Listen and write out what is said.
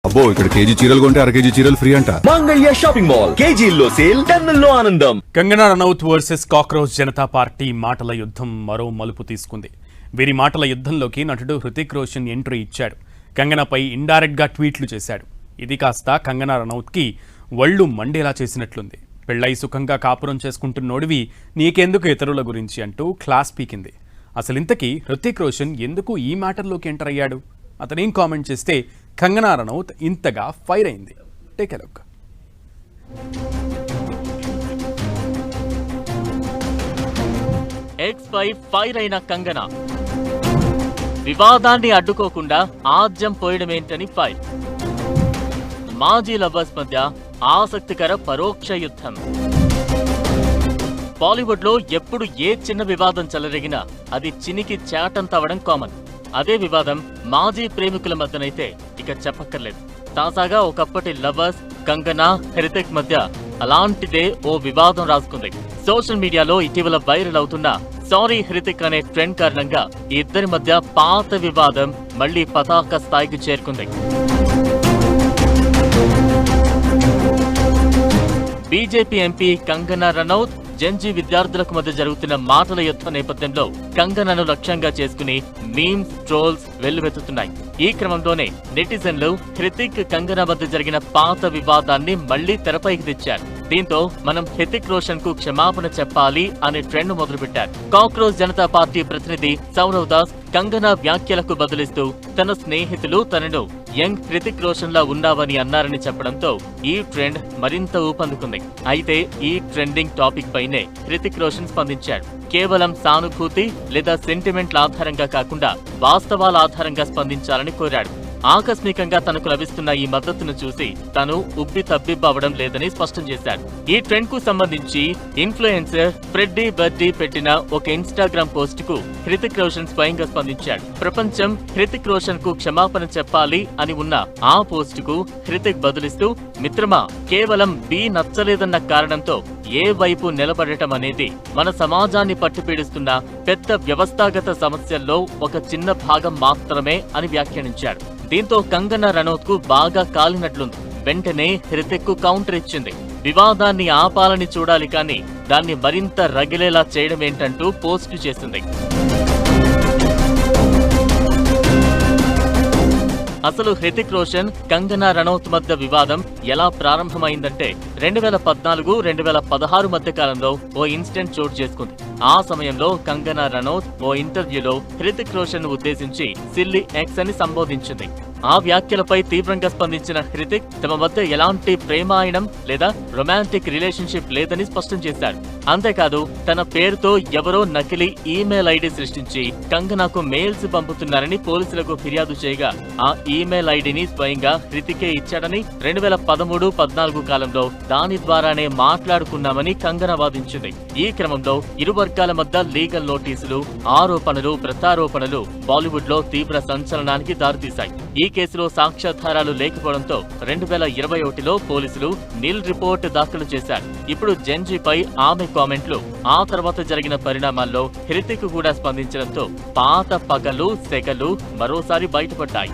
అబ్బో ఇక్కడ కేజీ చీరలు కొంటే అర కేజీ చీరలు ఫ్రీ అంట. మంగళ్య షాపింగ్ మాల్, కేజీల్లో సేల్, టన్నుల్లో ఆనందం. Kangana Ranaut versus cockroach Janata party మాటల యుద్ధం మరో మలుపు తీసుకుంది. వీరి మాటల యుద్ధంలోకి నటుడు హృతిక్ రోషన్ ఎంట్రీ ఇచ్చాడు. కంగనాపై ఇండైరెక్ట్ గా ట్వీట్లు చేశాడు. ఇది కాస్త కంగనా రనౌత్కి వళ్ళు మండేలా చేసినట్లుంది. పెళ్లై సుఖంగా కాపురం చేసుకుంటున్నోడివి నీకెందుకు ఇతరుల గురించి అంటూ క్లాస్ పీకింది. అసలింతకీ హృతిక్ రోషన్ ఎందుకు ఈ మ్యాటర్లోకి ఎంటర్ అయ్యాడు? అతనేం కామెంట్ చేస్తే కంగనా రనౌత్ ఇంతగా ఫైర్ అయింది? Take a look. ఎక్స్ పై ఫైర్ అయిన కంగనా వివాదాన్ని అడ్డుకోకుండా ఆజ్యం పోయడమేంటని ఫైర్. మాజీ లవర్స్ మధ్య ఆసక్తికర పరోక్ష యుద్ధం. బాలీవుడ్ లో ఎప్పుడు ఏ చిన్న వివాదం చెలరేగినా అది చినికి చాటంతవడం కామన్. అదే వివాదం మాజీ ప్రేమికుల మధ్యనైతే ఇక చెప్పక్కర్లేదు. తాజాగా ఒకప్పటి లవర్స్ కంగనా, హృతిక్ మధ్య అలాంటిదే ఓ వివాదం రాసుకుంది. సోషల్ మీడియాలో ఇటీవల వైరల్ అవుతున్న సారీ హృతిక్ అనే ట్రెండ్ కారణంగా ఈ ఇద్దరి మధ్య పాత వివాదం మళ్లీ పతాక స్థాయికి చేరుకుంది. BJP MP Kangana Ranaut, Gen Z విద్యార్థులకు మధ్య జరుగుతున్న మాటల యుద్ధ నేపథ్యంలో కంగనాను లక్ష్యంగా చేసుకుని మీమ్స్, ట్రోల్స్ వెల్లువెత్తుతున్నాయి. ఈ క్రమంలోనే నెటిజన్లు హృతిక్, కంగనా మధ్య జరిగిన పాత వివాదాన్ని మళ్లీ తెరపైకి తెచ్చారు. దీంతో మనం హృతిక్ రోషన్ కు క్షమాపణ చెప్పాలి అనే ట్రెండ్ మొదలుపెట్టారు. కాక్రోచ్ జనతా పార్టీ ప్రతినిధి సౌరవ్ దాస్ కంగనా వ్యాఖ్యలకు బదులిస్తూ తన స్నేహితులు తనను యంగ్ హృతిక్ రోషన్ లా ఉన్నావని అన్నారని చెప్పడంతో ఈ ట్రెండ్ మరింత ఊపందుకుంది. అయితే ఈ ట్రెండింగ్ టాపిక్ పైనే హృతిక్ రోషన్ స్పందించాడు. కేవలం సానుభూతి లేదా సెంటిమెంట్ల ఆధారంగా కాకుండా వాస్తవాల ఆధారంగా స్పందించాలని కోరాడు. ఆకస్మికంగా తనకు లభిస్తున్న ఈ మద్దతును చూసి తను ఉబ్బి తబ్బిబ్బవడం లేదని స్పష్టం చేశాడు. ఈ ట్రెండ్ కు సంబంధించి ఇన్ఫ్లుయెన్సర్ ఫ్రెడ్డీ బర్డీ పెట్టిన ఒక ఇన్స్టాగ్రామ్ పోస్ట్ కు హృతిక్ రోషన్ స్వయంగా స్పందించాడు. ప్రపంచం హృతిక్ రోషన్ కు క్షమాపణ చెప్పాలి అని ఉన్న ఆ పోస్ట్ కు హృతిక్ బదులిస్తూ, మిత్రమా, కేవలం బి నచ్చలేదన్న కారణంతో ఏ వైపు నిలబడటం అనేది మన సమాజాన్ని పట్టిపీడిస్తున్న పెద్ద వ్యవస్థాగత సమస్యల్లో ఒక చిన్న భాగం మాత్రమే అని వ్యాఖ్యానించాడు. దీంతో కంగనా రనౌత్ కు బాగా కాలినట్లుంది. వెంటనే హృతిక్ కు కౌంటర్ ఇచ్చింది. వివాదాన్ని ఆపాలని చూడాలి కానీ దాన్ని మరింత రగిలేలా చేయడమేంటంటూ పోస్టు చేసింది. అసలు హృతిక్ రోషన్, కంగనా రనౌత్ మధ్య వివాదం ఎలా ప్రారంభమైందంటే 2014, 2016 మధ్య కాలంలో ఓ ఇన్సిడెంట్ చోటు చేసుకుంది. ఆ సమయంలో కంగనా రనౌత్ ఓ ఇంటర్వ్యూలో హృతిక్ రోషన్ ఉద్దేశించి సిల్లీ ఎక్స్ అని సంబోధించింది. ఆ వ్యాఖ్యలపై తీవ్రంగా స్పందించిన హృతిక్ తమ మధ్య ఎలాంటి ప్రేమాయణం లేదా రొమాంటిక్ రిలేషన్షిప్ లేదని స్పష్టం చేశాడు. అంతేకాదు తన పేరుతో ఎవరో నకిలీ ఈమెయిల్ ఐడి సృష్టించి కంగనాకు మెయిల్స్ పంపుతున్నారని పోలీసులకు ఫిర్యాదు చేయగా ఆ ఈమెయిల్ ఐడిని స్వయంగా హృతికే ఇచ్చాడని, 2013-14 కాలంలో దాని ద్వారానే మాట్లాడుకున్నామని కంగనా వాదించింది. ఈ క్రమంలో ఇరు వర్గాల మధ్య లీగల్ నోటీసులు, ఆరోపణలు, ప్రత్యారోపణలు బాలీవుడ్ లో తీవ్ర సంచలనానికి దారితీశాయి. ఈ కేసులో సాక్ష్యాధారాలు లేకపోవడంతో 2021లో పోలీసులు నిల్ రిపోర్ట్ దాఖలు చేశారు. ఇప్పుడు జెన్జీపై ఆమె కామెంట్లు, ఆ తర్వాత జరిగిన పరిణామాల్లో హృతిక్ కూడా స్పందించడంతో పాత పగలు, సెగలు మరోసారి బయటపడ్డాయి.